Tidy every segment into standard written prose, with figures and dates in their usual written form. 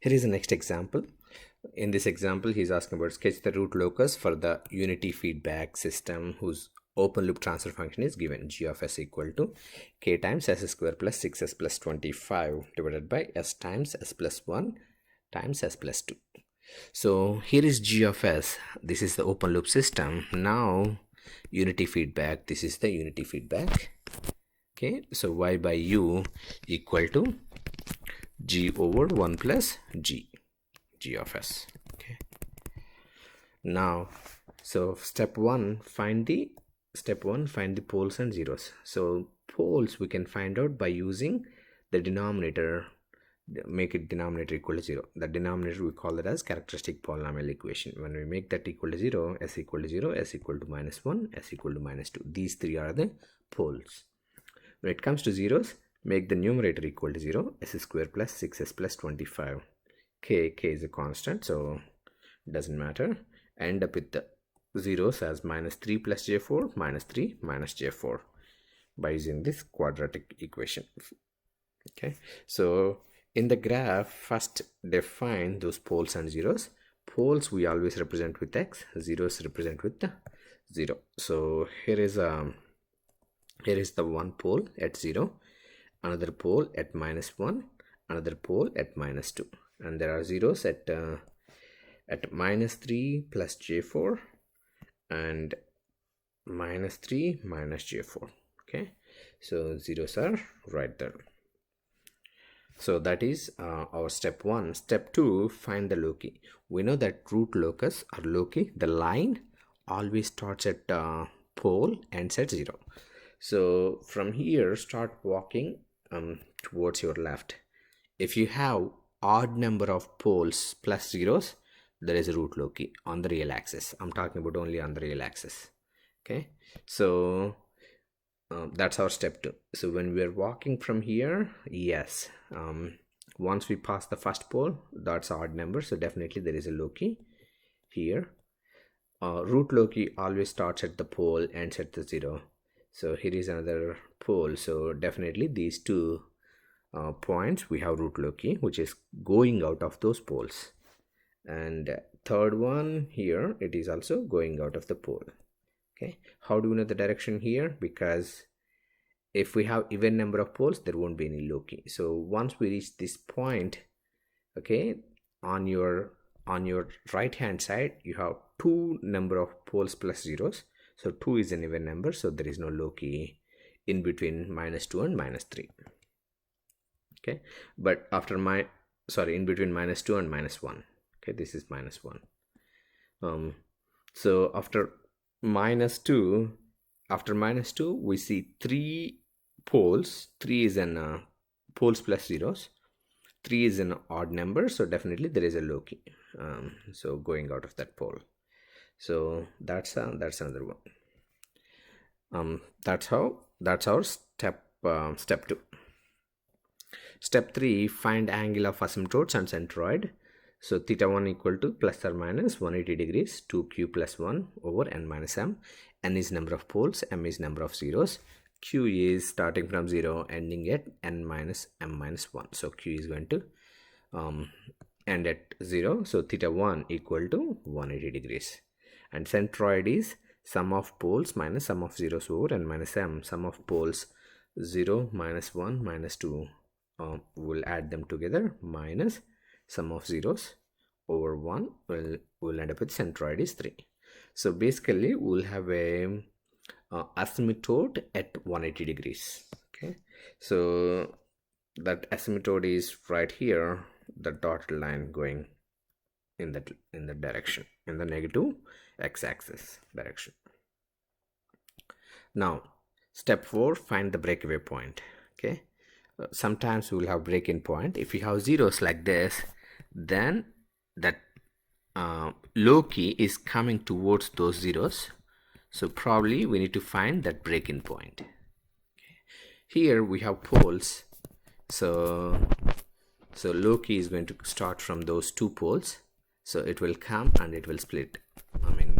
Here is the next example. In this example, he's asking about sketch the root locus for the unity feedback system whose open loop transfer function is given. G of s equal to k times s square plus 6s plus 25 divided by s times s plus 1 times s plus 2. So here is G of s. This is the open loop system. Now unity feedback. This is the unity feedback. Okay, so y by u equal to g over 1 plus g of s. Okay, now so step one find the poles and zeros. So poles we can find out by using the denominator, make it denominator equal to 0. The denominator we call it as characteristic polynomial equation. When we make that equal to 0, s equal to 0, s equal to -1, s equal to -2. These three are the poles. When it comes to zeros, make the numerator equal to 0, s square plus 6s plus 25. K is a constant, so it doesn't matter. End up with the zeros as -3 plus j4, -3 minus j4 by using this quadratic equation. Okay, so in the graph, first define those poles and zeros. Poles we always represent with x, zeros represent with the 0. So here is the one pole at 0, another pole at -1, another pole at -2, and there are zeros at -3 plus j4 and -3 minus j4. Okay, so zeros are right there. So that is our step 1. Step 2, find the loci. We know that root locus or loci, the line always starts at pole and ends at 0. So from here, start walking towards your left. If you have odd number of poles plus zeros, there is a root loci on the real axis. I'm talking about only on the real axis. Okay, so that's our step 2. So when we're walking from here, yes, once we pass the first pole, that's odd number, so definitely there is a loci here. Root loci always starts at the pole and ends at the 0. So here is another pole, so definitely these two points we have root loci which is going out of those poles, and third one here, it is also going out of the pole. Okay, how do we know the direction here? Because if we have even number of poles, there won't be any loci. So once we reach this point, okay, on your right hand side you have 2 number of poles plus zeros, so 2 is an even number, so there is no loci in between -2 and -3. Okay, but after in between -2 and -1. Okay, this is -1. So after -2 we see 3 poles. 3 is an poles plus zeros. 3 is an odd number, so definitely there is a loci so going out of that pole. So that's another one. That's our step 2. Step 3, find angle of asymptotes and centroid. So θ1 equal to plus or minus 180 degrees, 2q plus 1 over n minus m. N is number of poles, m is number of zeros. Q is starting from 0 ending at n minus m minus 1. So q is going to end at 0. So θ1 equal to 180 degrees. And centroid is sum of poles minus sum of zeros over n minus m. Sum of poles 0, minus 1, minus 2. We'll add them together minus sum of zeros over 1. We'll end up with centroid is 3. So basically we'll have a asymptote at 180 degrees. Okay, so that asymptote is right here, the dotted line going in the direction, in the negative x-axis direction. Now step 4, find the breakaway point. Okay, sometimes we will have break-in point. If you have zeros like this, then that loci is coming towards those zeros, so probably we need to find that break-in point. Okay. Here we have poles, so loci is going to start from those 2 poles, so it will come and it will split,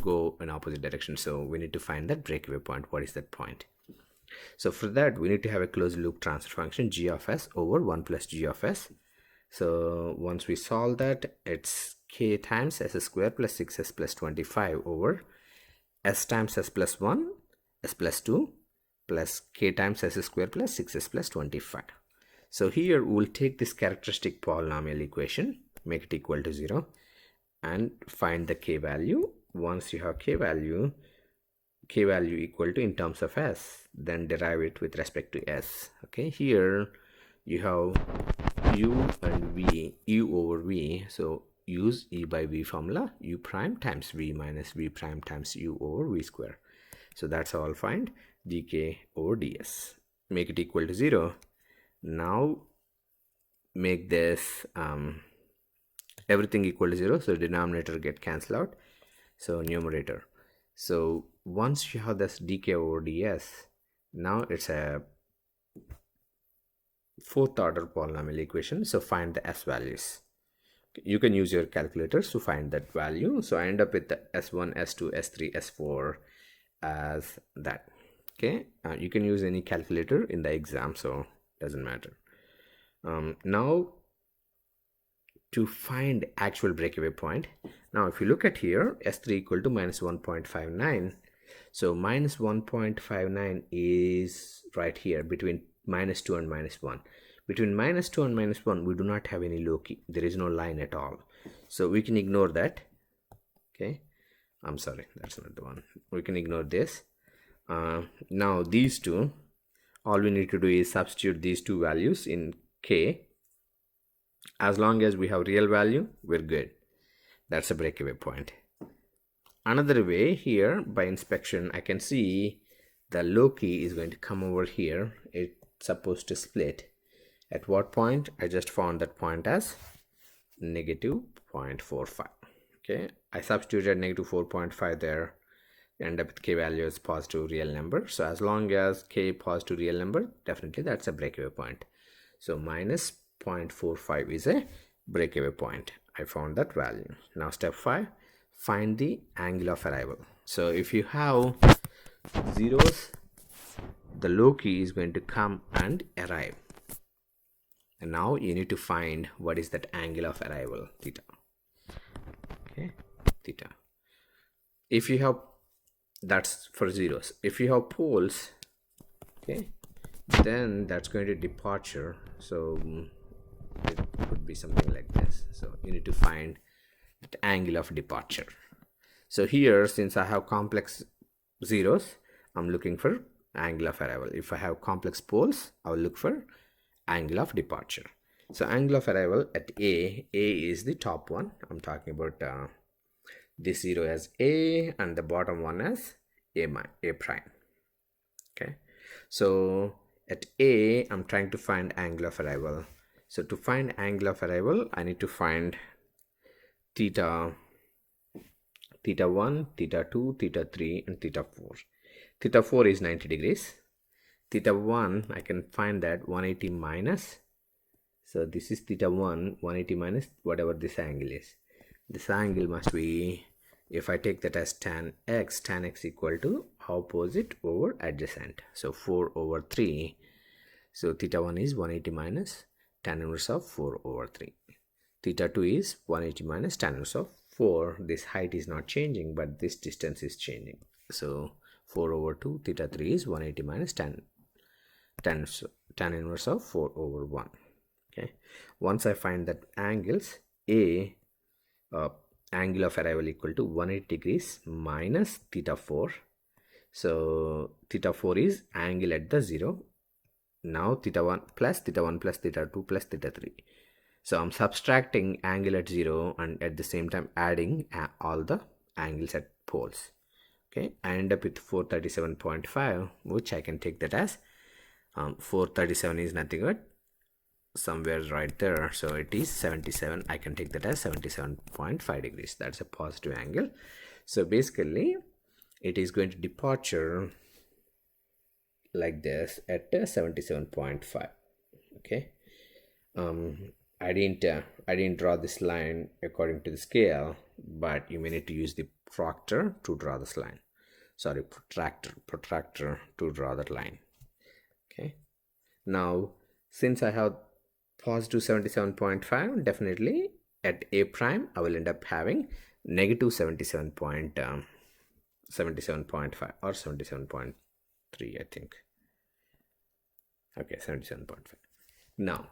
go in opposite direction. So we need to find that breakaway point. What is that point? So for that we need to have a closed loop transfer function g of s over 1 plus g of s. So once we solve that, it's k times s square plus 6s plus 25 over s times s plus 1, s plus 2 plus k times s square plus 6s plus 25. So here we'll take this characteristic polynomial equation, make it equal to 0, and find the k value. Once you have k value equal to in terms of s, then derive it with respect to s. Okay, here you have u and v, u over v, so use e by v formula, u prime times v minus v prime times u over v square. So that's how I'll find dk over ds. Make it equal to 0. Now make this everything equal to 0, so denominator get cancelled out, so numerator. So once you have this dk over ds, now it's a fourth order polynomial equation, so find the s values. You can use your calculators to find that value. So I end up with the s1, s2, s3, s4 as that. Okay, you can use any calculator in the exam, so doesn't matter. Now to find actual breakaway point, now if you look at here, s3 equal to minus 1.59, so minus 1.59 is right here between minus 2 and minus 1. Between minus 2 and minus 1 we do not have any Loci, there is no line at all, so we can ignore that. Okay, I'm sorry, that's not the one. We can ignore this. Now these two, all we need to do is substitute these two values in k. As long as we have real value, we're good. That's a breakaway point. Another way, here by inspection I can see the Loci is going to come over here. It's supposed to split. At what point? I just found that point as negative 0.45. Okay, I substituted negative 4.5 there, end up with k value as positive real number. So as long as k positive real number, definitely that's a breakaway point. So minus 0.45 is a breakaway point. I found that value. Now step 5, find the angle of arrival. So if you have zeros, the Loci is going to come and arrive, and now you need to find what is that angle of arrival, theta. Okay, theta. If you have, that's for zeros. If you have poles, okay, then that's going to departure, so it could be something like this. So you need to find the angle of departure. So here, since I have complex zeros, I'm looking for angle of arrival. If I have complex poles, I will look for angle of departure. So angle of arrival at A is the top one. I'm talking about this zero as A and the bottom one as A prime. Okay, so at A, I'm trying to find angle of arrival. So to find angle of arrival, I need to find theta 1, theta 2, theta 3, and theta 4. Theta 4 is 90 degrees. Theta 1, I can find that 180 minus. So this is theta 1, 180 minus whatever this angle is. This angle must be, if I take that as tan x equal to opposite over adjacent. So 4 over 3. So theta 1 is 180 minus tan inverse of 4 over 3. Theta 2 is 180 minus tan inverse of 4. This height is not changing, but this distance is changing. So 4 over 2, theta 3 is 180 minus tan inverse of 4 over 1. Okay, once I find that angles, A angle of arrival equal to 180 degrees minus theta 4. So theta 4 is angle at the 0. Now theta 1 plus theta 1 plus theta 2 plus theta 3. So I'm subtracting angle at 0 and at the same time adding all the angles at poles. Okay, I end up with 437.5, which I can take that as 437 is nothing but somewhere right there, so it is 77. I can take that as 77.5 degrees. That's a positive angle. So basically it is going to departure like this at 77.5. okay, I didn't draw this line according to the scale, but you may need to use the protractor to draw this line. Sorry, protractor to draw that line. Okay, now since I have positive 77.5, definitely at a prime I will end up having negative 77.5 or 77.3, I think. Okay, 77.5. Now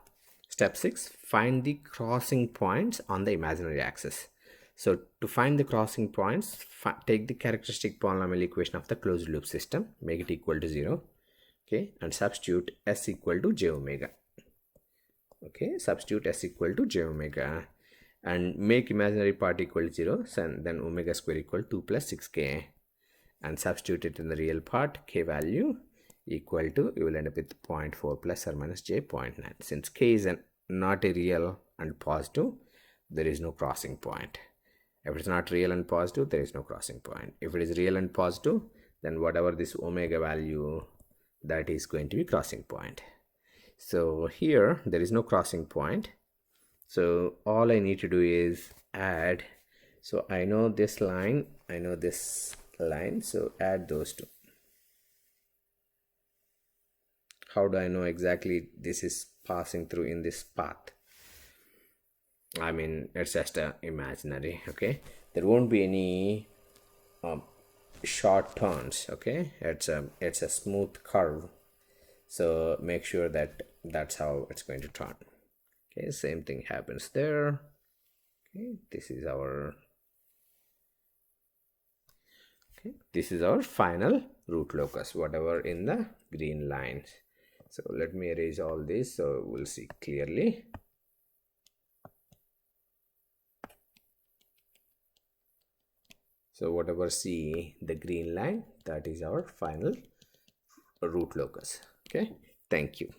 step 6, find the crossing points on the imaginary axis. So to find the crossing points, take the characteristic polynomial equation of the closed loop system, make it equal to 0, okay, and substitute s equal to j omega. Okay, substitute s equal to j omega and make imaginary part equal to 0, and then omega square equal to 2 plus 6k, and substitute it in the real part, k value equal to, you will end up with 0.4 plus or minus j 0.9. Since k is not a real and positive, there is no crossing point. If it's not real and positive, there is no crossing point. If it is real and positive, then whatever this omega value, that is going to be crossing point. So here there is no crossing point, so all I need to do is add. So I know this line, I know this line, so add those two. How do I know exactly this is passing through in this path? I mean, it's just a imaginary, okay? There won't be any short turns, okay? It's a smooth curve, so make sure that that's how it's going to turn. Okay, same thing happens there. Okay, this is our final root locus, whatever in the green lines. So let me erase all this so we'll see clearly. So whatever see the green line, that is our final root locus. Okay, thank you.